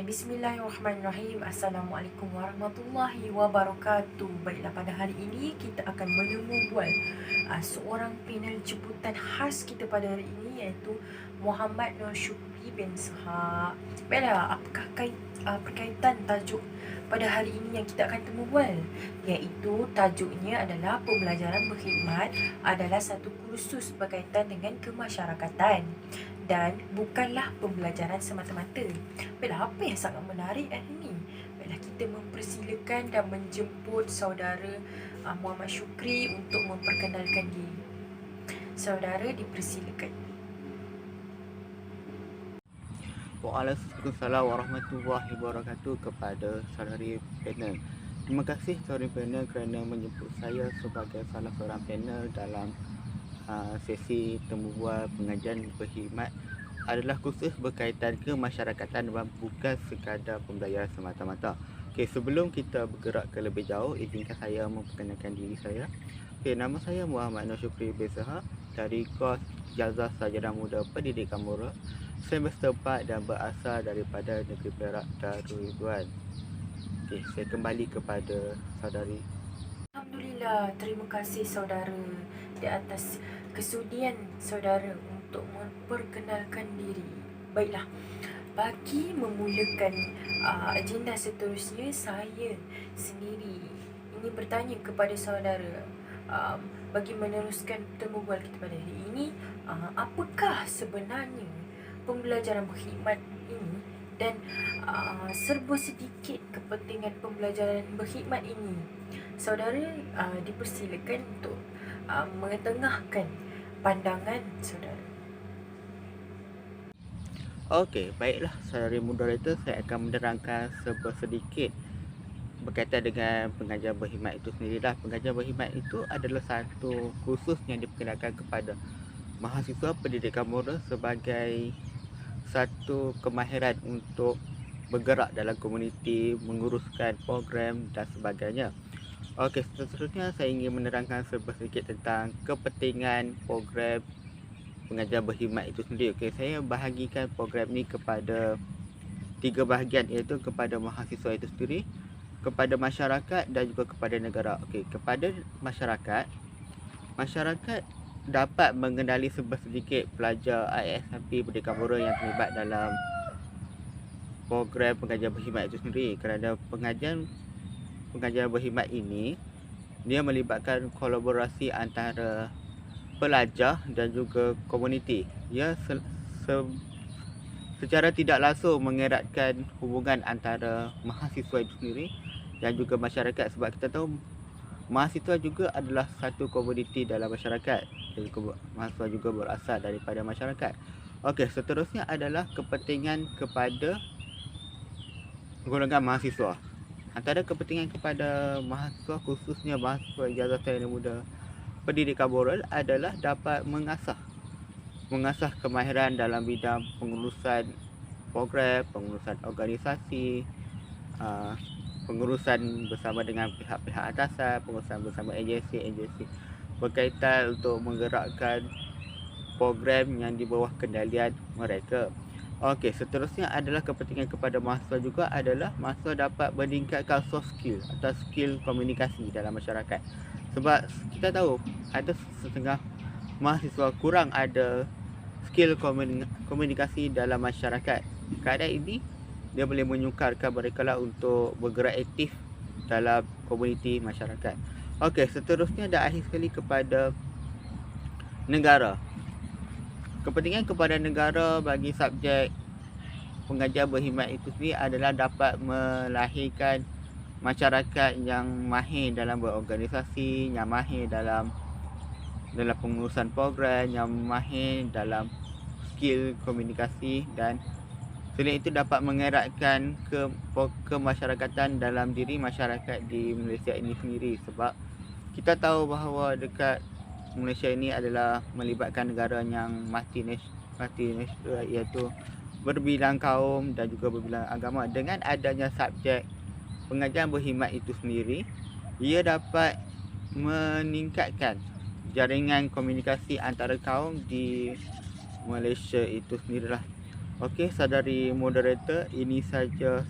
Bismillahirrahmanirrahim. Assalamualaikum warahmatullahi wabarakatuh. Baiklah, pada hari ini kita akan menemu bual seorang panel jemputan khas kita pada hari ini, iaitu Muhammad Nur Syukri bin Sahak. Baiklah, apakah perkaitan tajuk pada hari ini yang kita akan temu bual? Iaitu tajuknya adalah pembelajaran berkhidmat adalah satu kursus berkaitan dengan kemasyarakatan dan bukanlah pembelajaran semata-mata. Baiklah, apa yang sangat menarik hari ini? Baiklah, kita mempersilakan dan menjemput saudara Muhammad Syukri untuk memperkenalkan diri. Saudara dipersilakan. Waalaikumsalam warahmatullahi wabarakatuh kepada saudari panel. Terima kasih saudari panel kerana menjemput saya sebagai salah seorang panel dalam sesi temu bual pengajian berkhidmat adalah kursus berkaitan kemasyarakatan dan bukan sekadar pembelajaran semata-mata. Okey, sebelum kita bergerak ke lebih jauh, izinkan saya memperkenalkan diri saya. Okey, nama saya Muhammad Nur Syukri bin Sahak dari kos Ijazah Sarjana Muda Pendidikan Murah semester 4 dan berasal daripada Negeri Perak Darul Ridwan. Okey, saya kembali kepada saudari. Alhamdulillah, terima kasih saudara di atas kesudian saudara untuk memperkenalkan diri. Baiklah, bagi memulakan agenda seterusnya, saya sendiri ingin bertanya kepada saudara, bagi meneruskan temu bual kita pada hari ini, apakah sebenarnya pembelajaran berkhidmat ini dan serba sedikit kepentingan pembelajaran berkhidmat ini. Saudara dipersilakan untuk mengetengahkan pandangan saudara. Okey, baiklah saudari moderator, saya akan menerangkan sedikit berkaitan dengan pengajian berkhidmat itu sendirilah. Pengajian berkhidmat itu adalah satu kursus yang diperkenalkan kepada mahasiswa pendidikan moral sebagai satu kemahiran untuk bergerak dalam komuniti, menguruskan program dan sebagainya. Okey, seterusnya saya ingin menerangkan sedikit tentang kepentingan program pengajian berkhidmat itu sendiri. Okey, saya bahagikan program ni kepada 3 bahagian, iaitu kepada mahasiswa itu sendiri, kepada masyarakat dan juga kepada negara. Okey, kepada masyarakat dapat mengenali sedikit pelajar ISMP Pendidikan Moral yang terlibat dalam program pengajian berkhidmat itu sendiri, kerana pengajian berkhidmat ini dia melibatkan kolaborasi antara pelajar dan juga komuniti. Ia secara tidak langsung mengeratkan hubungan antara mahasiswa itu sendiri dan juga masyarakat, sebab kita tahu mahasiswa juga adalah satu komuniti dalam masyarakat. Jadi mahasiswa juga berasal daripada masyarakat. Okey, seterusnya adalah kepentingan kepada golongan mahasiswa. Antara kepentingan kepada mahasiswa, khususnya mahasiswa Ijazah Sarjana Muda Pendidikan Moral, adalah dapat mengasah kemahiran dalam bidang pengurusan program, pengurusan organisasi, pengurusan bersama dengan pihak-pihak atasan, pengurusan bersama agensi berkaitan untuk menggerakkan program yang di bawah kendalian mereka. Okey, seterusnya adalah kepentingan kepada mahasiswa juga adalah mahasiswa dapat meningkatkan soft skill atau skill komunikasi dalam masyarakat. Sebab kita tahu ada setengah mahasiswa kurang ada skill komunikasi dalam masyarakat. Keadaan ini dia boleh menyukarkan mereka lah untuk bergerak aktif dalam komuniti masyarakat. Okey, seterusnya dan akhir sekali kepada negara. Kepentingan kepada negara bagi subjek pengajian berkhidmat itu sendiri adalah dapat melahirkan masyarakat yang mahir dalam berorganisasi, yang mahir dalam pengurusan program, yang mahir dalam skill komunikasi, dan selain itu dapat mengeratkan kemasyarakatan dalam diri masyarakat di Malaysia ini sendiri. Sebab kita tahu bahawa dekat Malaysia ini adalah melibatkan negara yang multinasional, iaitu berbilang kaum dan juga berbilang agama. Dengan adanya subjek pengajian berkhidmat itu sendiri, ia dapat meningkatkan jaringan komunikasi antara kaum di Malaysia itu sendirilah. Okey, saudari moderator, ini saja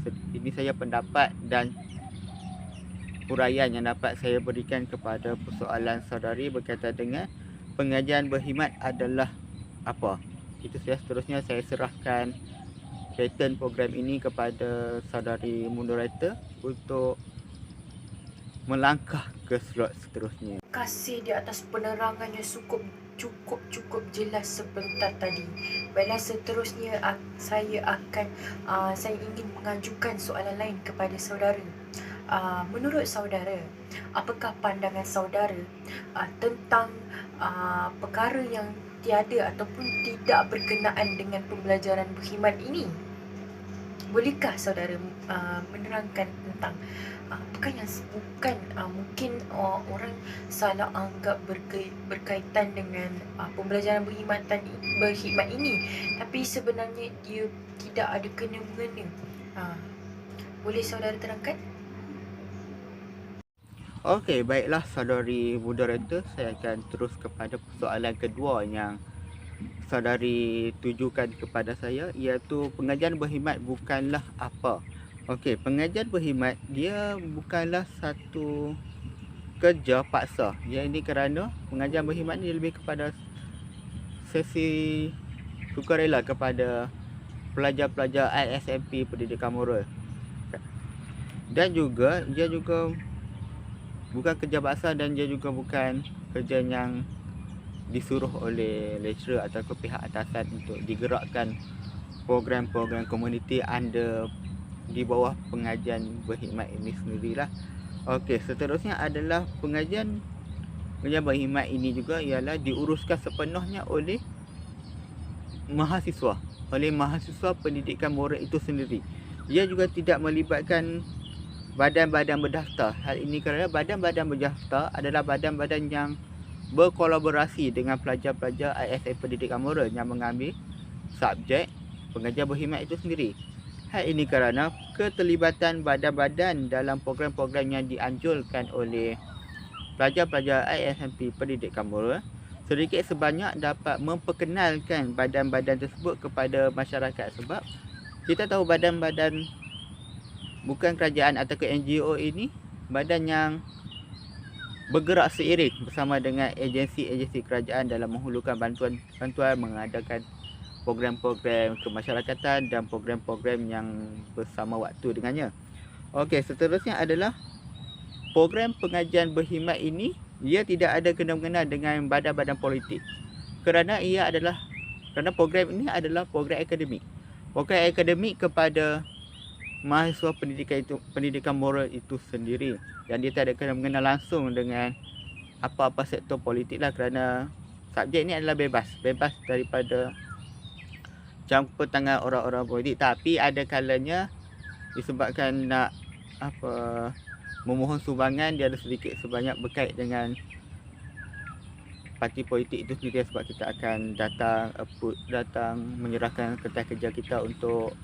pendapat dan huraian yang dapat saya berikan kepada persoalan saudari berkaitan dengan pengajian berkhidmat adalah apa. Itu saja, seterusnya saya serahkan pattern program ini kepada saudari moderator untuk melangkah ke slot seterusnya. Terima kasih di atas penerangan yang cukup jelas sebentar tadi. Baiklah, seterusnya saya ingin mengajukan soalan lain kepada saudara. Menurut saudara, apakah pandangan saudara tentang perkara yang tiada ataupun tidak berkenaan dengan pembelajaran berkhidmat ini? Bolehkah saudara menerangkan tentang mungkin orang salah anggap berkaitan dengan pembelajaran berkhidmat ini, tapi sebenarnya dia tidak ada kena-mengena. Boleh saudara terangkan? Okey, baiklah saudari moderator, saya akan terus kepada persoalan kedua yang saudari tujukan kepada saya, iaitu pengajian berkhidmat bukanlah apa. Okey, pengajian berkhidmat dia bukanlah satu kerja paksa. Yang ini kerana pengajian berkhidmat ni lebih kepada sesi sukarela kepada pelajar-pelajar ISMP Pendidikan Moral. Dan juga dia juga bukan kerja paksa dan dia juga bukan kerja yang disuruh oleh lecturer atau pihak atasan untuk digerakkan program-program komuniti di bawah pengajian berkhidmat ini sendirilah. Okey, seterusnya adalah pengajian berkhidmat ini juga ialah diuruskan sepenuhnya oleh mahasiswa pendidikan moral itu sendiri. Dia juga tidak melibatkan badan-badan berdaftar. Hal ini kerana badan-badan berdaftar adalah badan-badan yang berkolaborasi dengan pelajar-pelajar ISM Pendidikan Moral yang mengambil subjek pengajian berkhidmat itu sendiri. Hal ini kerana keterlibatan badan-badan dalam program-program yang dianjurkan oleh pelajar-pelajar ISMP Pendidikan Moral sedikit sebanyak dapat memperkenalkan badan-badan tersebut kepada masyarakat, sebab kita tahu badan-badan bukan kerajaan atau ke NGO ini badan yang bergerak seiring bersama dengan agensi-agensi kerajaan dalam menghulurkan bantuan mengadakan program-program kemasyarakatan dan program-program yang bersama waktu dengannya. Okey, seterusnya adalah program pengajian berkhidmat ini, ia tidak ada kena-mengena dengan badan-badan politik. Kerana program ini adalah program akademik. Program akademik kepada mahasiswa pendidikan moral itu sendiri, dan dia tidak kena mengenal langsung dengan apa-apa sektor politik lah, kerana subjek ini adalah bebas daripada campur tangan orang-orang politik. Tapi ada kalanya disebabkan nak memohon sumbangan, dia ada sedikit sebanyak berkait dengan parti politik itu sendiri, sebab kita akan datang menyerahkan kertas kerja kita untuk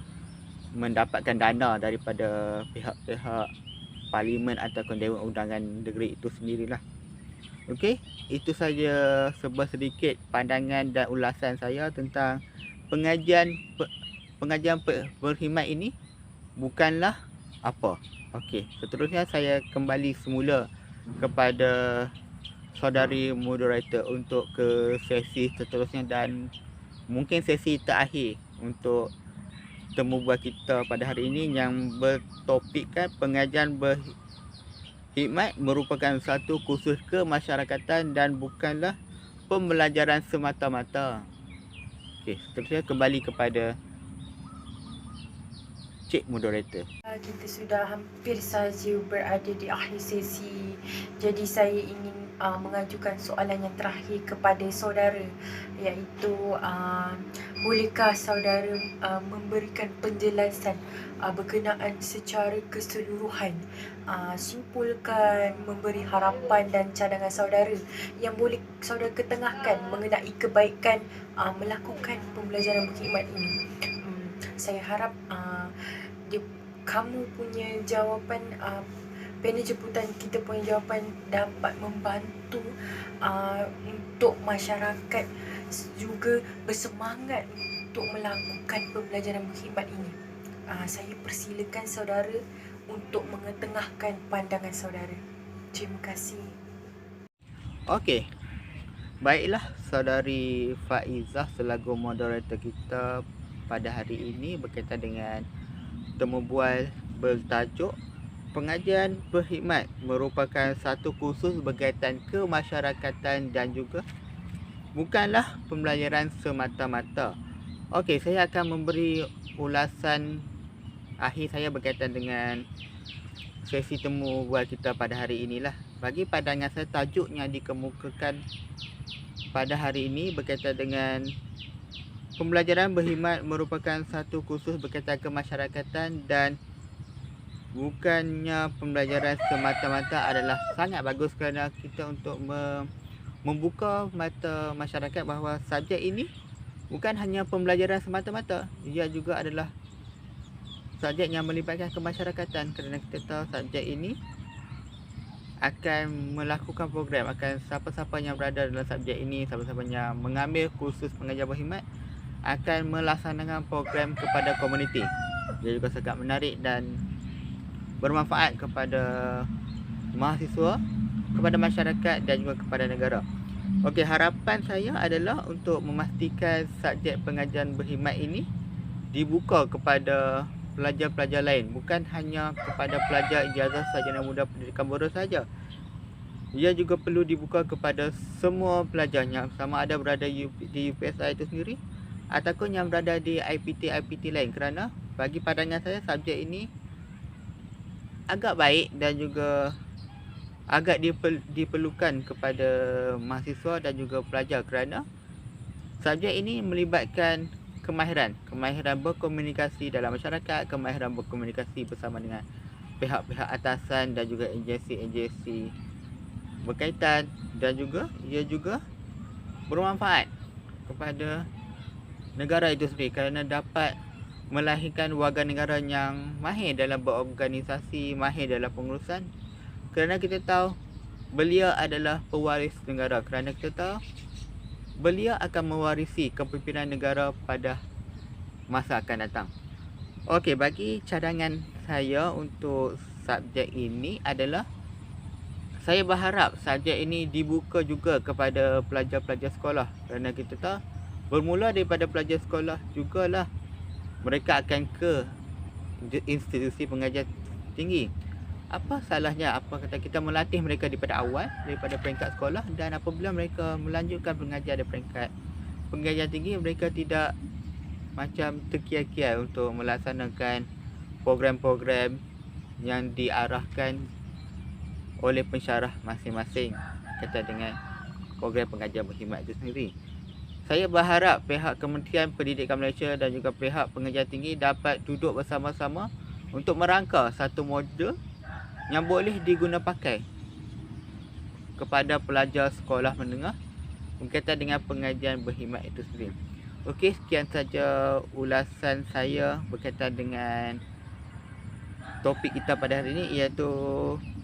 mendapatkan dana daripada pihak-pihak parlimen atau Dewan Undangan Negeri itu sendirilah. Okey, itu saja sedikit pandangan dan ulasan saya tentang pengajian berkhidmat ini bukanlah apa. Okey, seterusnya saya kembali semula kepada saudari moderator untuk ke sesi seterusnya dan mungkin sesi terakhir untuk temu bual kita pada hari ini, yang bertopikkan pengajian berkhidmat merupakan satu kursus kemasyarakatan dan bukanlah pembelajaran semata-mata. Okey, seterusnya kembali kepada Cik Moderator. Kita sudah hampir saja berada di akhir sesi. Jadi saya ingin mengajukan soalan yang terakhir kepada saudara, iaitu bolehkah saudara memberikan penjelasan berkenaan secara keseluruhan, simpulkan, memberi harapan dan cadangan saudara yang boleh saudara ketengahkan mengenai kebaikan melakukan pembelajaran berkhidmat ini. Saya harap kamu punya jawapan, panel jemputan kita punya jawapan dapat membantu untuk masyarakat juga bersemangat untuk melakukan pembelajaran berkhidmat ini. Saya persilakan saudara untuk mengetengahkan pandangan saudara. Terima kasih. Okey. Baiklah, saudari Faizah selaku moderator kita pada hari ini berkaitan dengan temu bual bertajuk pengajian berkhidmat merupakan satu kursus berkaitan kemasyarakatan dan juga bukanlah pembelajaran semata-mata. Okey, saya akan memberi ulasan akhir saya berkaitan dengan sesi temu bual kita pada hari inilah. Bagi pandangan saya, tajuk yang dikemukakan pada hari ini berkaitan dengan pembelajaran berkhidmat merupakan satu kursus berkaitan kemasyarakatan dan bukannya pembelajaran semata-mata adalah sangat bagus kerana kita untuk membuka mata masyarakat bahawa subjek ini bukan hanya pembelajaran semata-mata, ia juga adalah subjek yang melibatkan kemasyarakatan kerana kita tahu subjek ini akan melakukan program, akan siapa-siapa yang berada dalam subjek ini, siapa-siapa yang mengambil kursus pengajian berkhidmat akan melaksanakan program kepada komuniti. Dia juga sangat menarik dan bermanfaat kepada mahasiswa, kepada masyarakat dan juga kepada negara. Okey, harapan saya adalah untuk memastikan subjek pengajian berkhidmat ini dibuka kepada pelajar-pelajar lain, bukan hanya kepada pelajar ijazah sarjana muda pendidikan boros saja. Ia juga perlu dibuka kepada semua pelajar yang sama ada berada di UPSI itu sendiri ataupun yang berada di IPT lain, kerana bagi pandangan saya subjek ini agak baik dan juga agak diperlukan kepada mahasiswa dan juga pelajar kerana subjek ini melibatkan kemahiran berkomunikasi dalam masyarakat, kemahiran berkomunikasi bersama dengan pihak-pihak atasan dan juga agensi-agensi berkaitan, dan juga ia juga bermanfaat kepada negara itu sendiri kerana dapat melahirkan warga negara yang mahir dalam berorganisasi, mahir dalam pengurusan. Kerana kita tahu beliau adalah pewaris negara, kerana kita tahu beliau akan mewarisi kepimpinan negara pada masa akan datang. Okey, bagi cadangan saya untuk subjek ini adalah saya berharap subjek ini dibuka juga kepada pelajar-pelajar sekolah, kerana kita tahu bermula daripada pelajar sekolah jugalah mereka akan ke institusi pengajian tinggi. Apa salahnya apa kata kita melatih mereka daripada awal, daripada peringkat sekolah, dan apabila mereka melanjutkan pengajian di peringkat pengajian tinggi, mereka tidak macam terkial-kial untuk melaksanakan program-program yang diarahkan oleh pensyarah masing-masing kata dengan program pengajian berkhidmat itu sendiri. Saya berharap pihak Kementerian Pendidikan Malaysia dan juga pihak pengajian tinggi dapat duduk bersama-sama untuk merangka satu model yang boleh diguna pakai kepada pelajar sekolah menengah berkaitan dengan pengajian berkhidmat itu sendiri. Okey, sekian saja ulasan saya berkaitan dengan topik kita pada hari ini, iaitu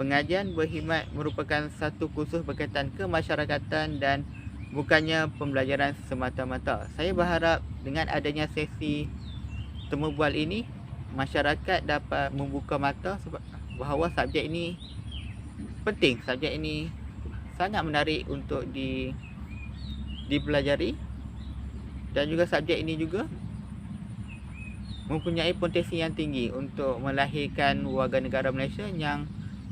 pengajian berkhidmat merupakan satu kursus berkaitan kemasyarakatan dan bukannya pembelajaran semata-mata. Saya berharap dengan adanya sesi temu bual ini, masyarakat dapat membuka mata bahawa subjek ini penting, subjek ini sangat menarik untuk dipelajari, dan juga subjek ini juga mempunyai potensi yang tinggi untuk melahirkan warga negara Malaysia yang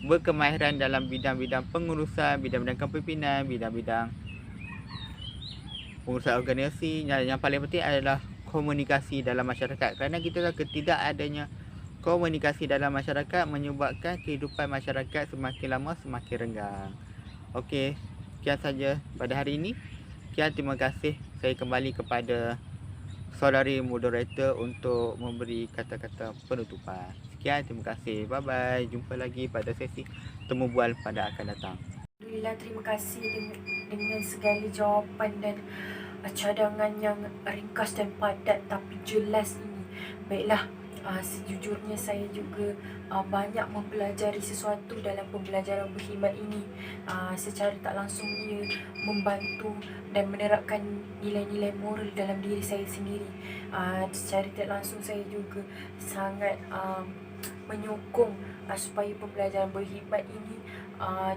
berkemahiran dalam bidang-bidang pengurusan, bidang-bidang kepimpinan, bidang-bidang pengurusan organisasi. Yang paling penting adalah komunikasi dalam masyarakat, kerana kita tahu ketidak adanya komunikasi dalam masyarakat menyebabkan kehidupan masyarakat semakin lama semakin renggang. Okey, sekian saja pada hari ini. Sekian, terima kasih. Saya kembali kepada saudari moderator untuk memberi kata-kata penutupan. Sekian, terima kasih. Bye-bye. Jumpa lagi pada sesi temu bual pada akan datang. Alhamdulillah, terima kasih dengan segala jawapan dan cadangan yang ringkas dan padat tapi jelas ini. Baiklah, Sejujurnya saya juga banyak mempelajari sesuatu dalam pembelajaran berkhidmat ini. Secara tak langsung ia membantu dan menerapkan nilai-nilai moral dalam diri saya sendiri. Secara tak langsung saya juga sangat menyokong supaya pembelajaran berkhidmat ini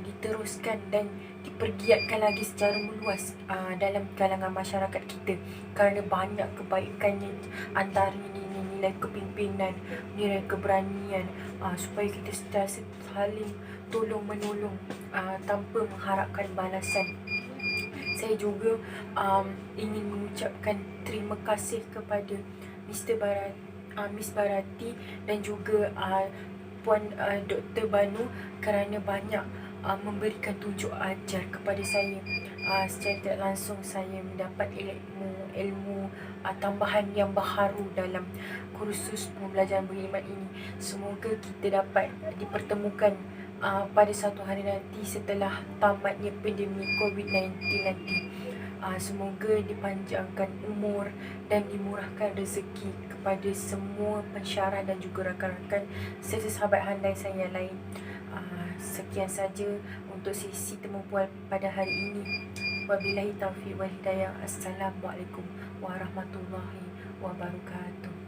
diteruskan dan dipergiatkan lagi secara meluas dalam kalangan masyarakat kita, kerana banyak kebaikannya, antaranya nilai kepimpinan, nilai keberanian, supaya kita sentiasa saling tolong menolong tanpa mengharapkan balasan. Saya juga ingin mengucapkan terima kasih kepada Miss Barati dan juga Puan Dr. Banu kerana banyak memberikan tunjuk ajar kepada saya. Secara tak langsung saya mendapat ilmu tambahan yang baharu dalam kursus pembelajaran berkhidmat ini. Semoga kita dapat dipertemukan pada satu hari nanti setelah tamatnya pandemik COVID-19 nanti. Semoga dipanjangkan umur dan dimurahkan rezeki kepada semua pensyarah dan juga rakan-rakan serta sahabat handai saya yang lain. Sekian saja untuk sesi temu bual pada hari ini. Wabillahi taufiq wal hidayah. Assalamualaikum warahmatullahi wabarakatuh.